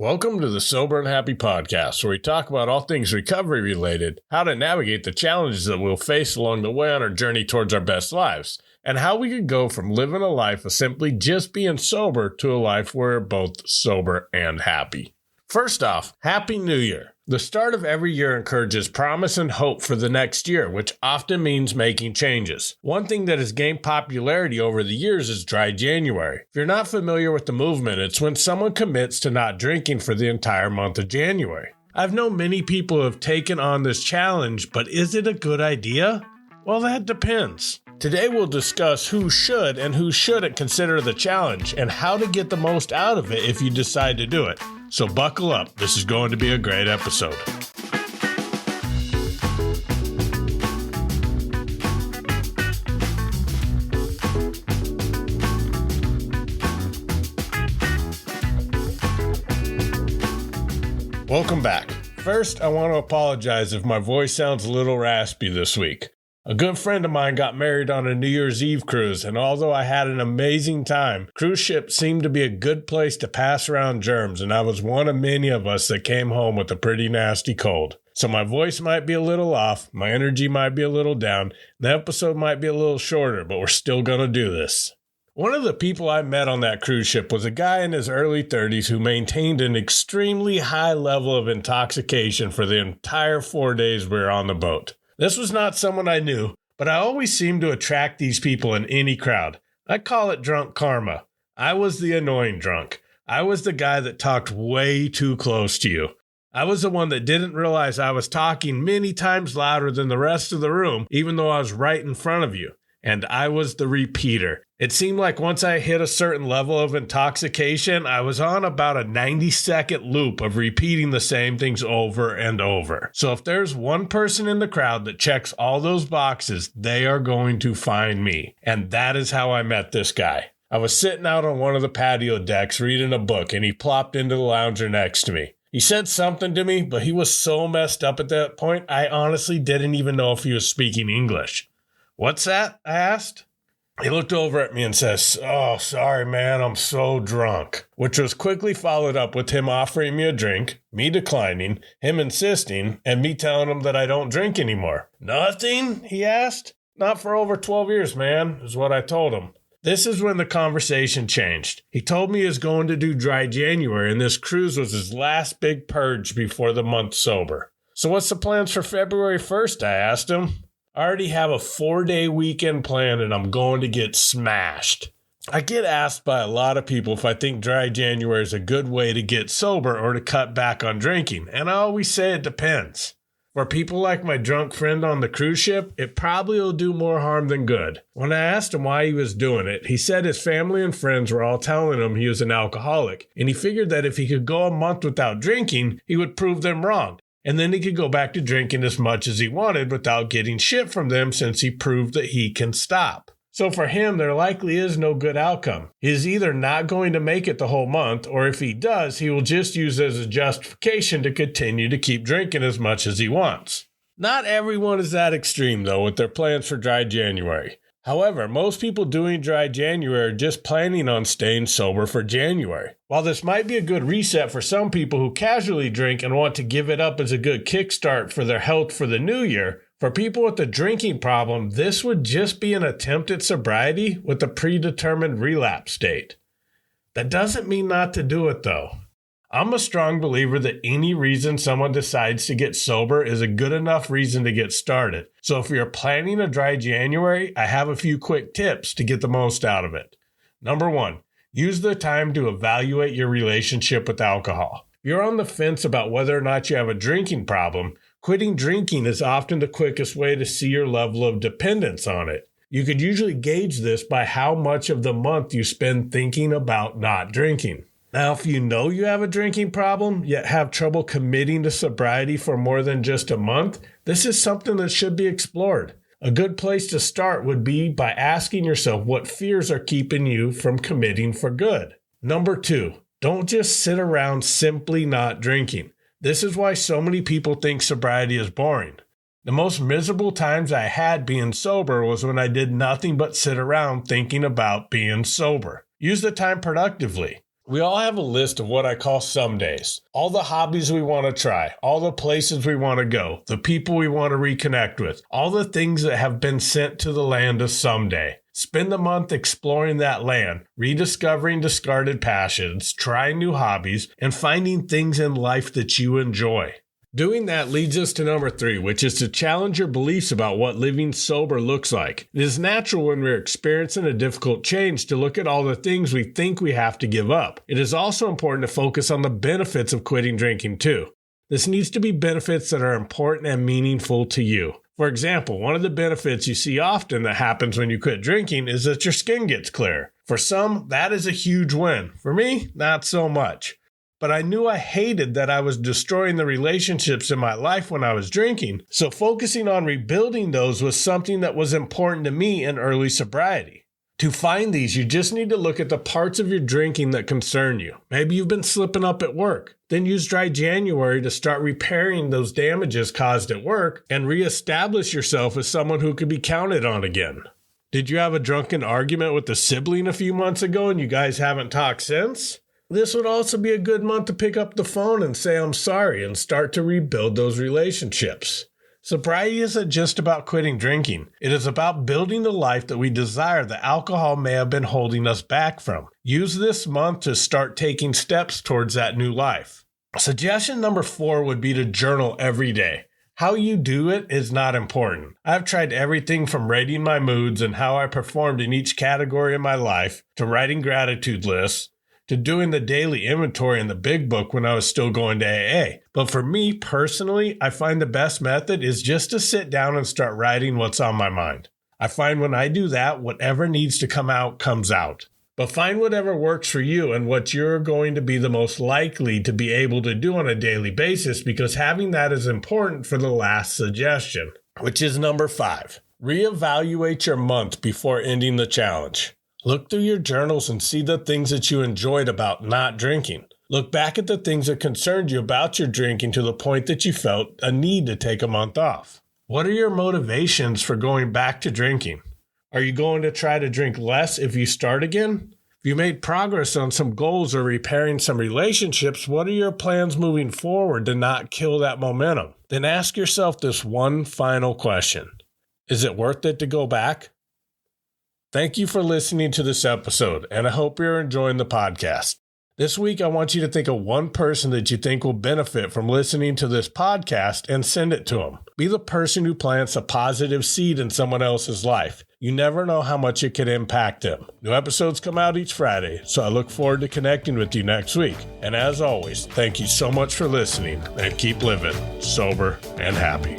Welcome to the Sober and Happy Podcast, where we talk about all things recovery related, how to navigate the challenges that we'll face along the way on our journey towards our best lives, and how we can go from living a life of simply just being sober to a life where we're both sober and happy. First off, Happy New Year. The start of every year encourages promise and hope for the next year, which often means making changes. One thing that has gained popularity over the years is Dry January. If you're not familiar with the movement, it's when someone commits to not drinking for the entire month of January. I've known many people who have taken on this challenge, but is it a good idea? Well, that depends. Today we'll discuss who should and who shouldn't consider the challenge and how to get the most out of it if you decide to do it. So buckle up, this is going to be a great episode. Welcome back. First, I want to apologize if my voice sounds a little raspy this week. A good friend of mine got married on a New Year's Eve cruise, and although I had an amazing time, cruise ships seemed to be a good place to pass around germs, and I was one of many of us that came home with a pretty nasty cold. So my voice might be a little off, my energy might be a little down, the episode might be a little shorter, but we're still gonna do this. One of the people I met on that cruise ship was a guy in his early 30s who maintained an extremely high level of intoxication for the entire 4 days we were on the boat. This was not someone I knew, but I always seem to attract these people in any crowd. I call it drunk karma. I was the annoying drunk. I was the guy that talked way too close to you. I was the one that didn't realize I was talking many times louder than the rest of the room, even though I was right in front of you. And I was the repeater. It seemed like once I hit a certain level of intoxication, I was on about a 90-second loop of repeating the same things over and over. So if there's one person in the crowd that checks all those boxes, they are going to find me. And that is how I met this guy. I was sitting out on one of the patio decks reading a book, and he plopped into the lounger next to me. He said something to me, but he was so messed up at that point, I honestly didn't even know if he was speaking English. "What's that?" I asked. He looked over at me and says, "Oh, sorry, man, I'm so drunk," which was quickly followed up with him offering me a drink, me declining, him insisting, and me telling him that I don't drink anymore. "Nothing?" he asked. "Not for over 12 years, man," is what I told him. This is when the conversation changed. He told me he was going to do Dry January, and this cruise was his last big purge before the month sober. "So what's the plans for February 1st, I asked him. "I already have a 4-day weekend planned and I'm going to get smashed." I get asked by a lot of people if I think Dry January is a good way to get sober or to cut back on drinking, and I always say it depends. For people like my drunk friend on the cruise ship, it probably will do more harm than good. When I asked him why he was doing it, he said his family and friends were all telling him he was an alcoholic, and he figured that if he could go a month without drinking, he would prove them wrong. And then he could go back to drinking as much as he wanted without getting shit from them since he proved that he can stop. So for him, there likely is no good outcome. He is either not going to make it the whole month, or if he does, he will just use it as a justification to continue to keep drinking as much as he wants. Not everyone is that extreme, though, with their plans for Dry January. However, most people doing Dry January are just planning on staying sober for January. While this might be a good reset for some people who casually drink and want to give it up as a good kickstart for their health for the new year, for people with a drinking problem, this would just be an attempt at sobriety with a predetermined relapse date. That doesn't mean not to do it, though. I'm a strong believer that any reason someone decides to get sober is a good enough reason to get started. So if you're planning a Dry January, I have a few quick tips to get the most out of it. Number 1, use the time to evaluate your relationship with alcohol. If you're on the fence about whether or not you have a drinking problem, quitting drinking is often the quickest way to see your level of dependence on it. You could usually gauge this by how much of the month you spend thinking about not drinking. Now, if you know you have a drinking problem, yet have trouble committing to sobriety for more than just a month, this is something that should be explored. A good place to start would be by asking yourself what fears are keeping you from committing for good. Number 2, don't just sit around simply not drinking. This is why so many people think sobriety is boring. The most miserable times I had being sober was when I did nothing but sit around thinking about being sober. Use the time productively. We all have a list of what I call some days. All the hobbies we want to try, all the places we want to go, the people we want to reconnect with, all the things that have been sent to the land of someday. Spend the month exploring that land, rediscovering discarded passions, trying new hobbies, and finding things in life that you enjoy. Doing that leads us to number 3, which is to challenge your beliefs about what living sober looks like. It is natural when we're experiencing a difficult change to look at all the things we think we have to give up. It is also important to focus on the benefits of quitting drinking too. This needs to be benefits that are important and meaningful to you. For example, one of the benefits you see often that happens when you quit drinking is that your skin gets clearer. For some, that is a huge win. For me, not so much. But I knew I hated that I was destroying the relationships in my life when I was drinking, so focusing on rebuilding those was something that was important to me in early sobriety. To find these, you just need to look at the parts of your drinking that concern you. Maybe you've been slipping up at work. Then use Dry January to start repairing those damages caused at work and reestablish yourself as someone who could be counted on again. Did you have a drunken argument with a sibling a few months ago and you guys haven't talked since? This would also be a good month to pick up the phone and say I'm sorry and start to rebuild those relationships. Sobriety isn't just about quitting drinking. It is about building the life that we desire that alcohol may have been holding us back from. Use this month to start taking steps towards that new life. Suggestion number 4 would be to journal every day. How you do it is not important. I've tried everything from rating my moods and how I performed in each category in my life, to writing gratitude lists, to doing the daily inventory in the big book when I was still going to AA. But for me personally, I find the best method is just to sit down and start writing what's on my mind. I find when I do that, whatever needs to come out comes out. But find whatever works for you and what you're going to be the most likely to be able to do on a daily basis, because having that is important for the last suggestion, which is number 5. Reevaluate your month before ending the challenge. Look through your journals and see the things that you enjoyed about not drinking. Look back at the things that concerned you about your drinking to the point that you felt a need to take a month off. What are your motivations for going back to drinking? Are you going to try to drink less if you start again? If you made progress on some goals or repairing some relationships, what are your plans moving forward to not kill that momentum? Then ask yourself this one final question. Is it worth it to go back? Thank you for listening to this episode, and I hope you're enjoying the podcast. This week, I want you to think of one person that you think will benefit from listening to this podcast and send it to them. Be the person who plants a positive seed in someone else's life. You never know how much it could impact them. New episodes come out each Friday, so I look forward to connecting with you next week. And as always, thank you so much for listening, and keep living sober and happy.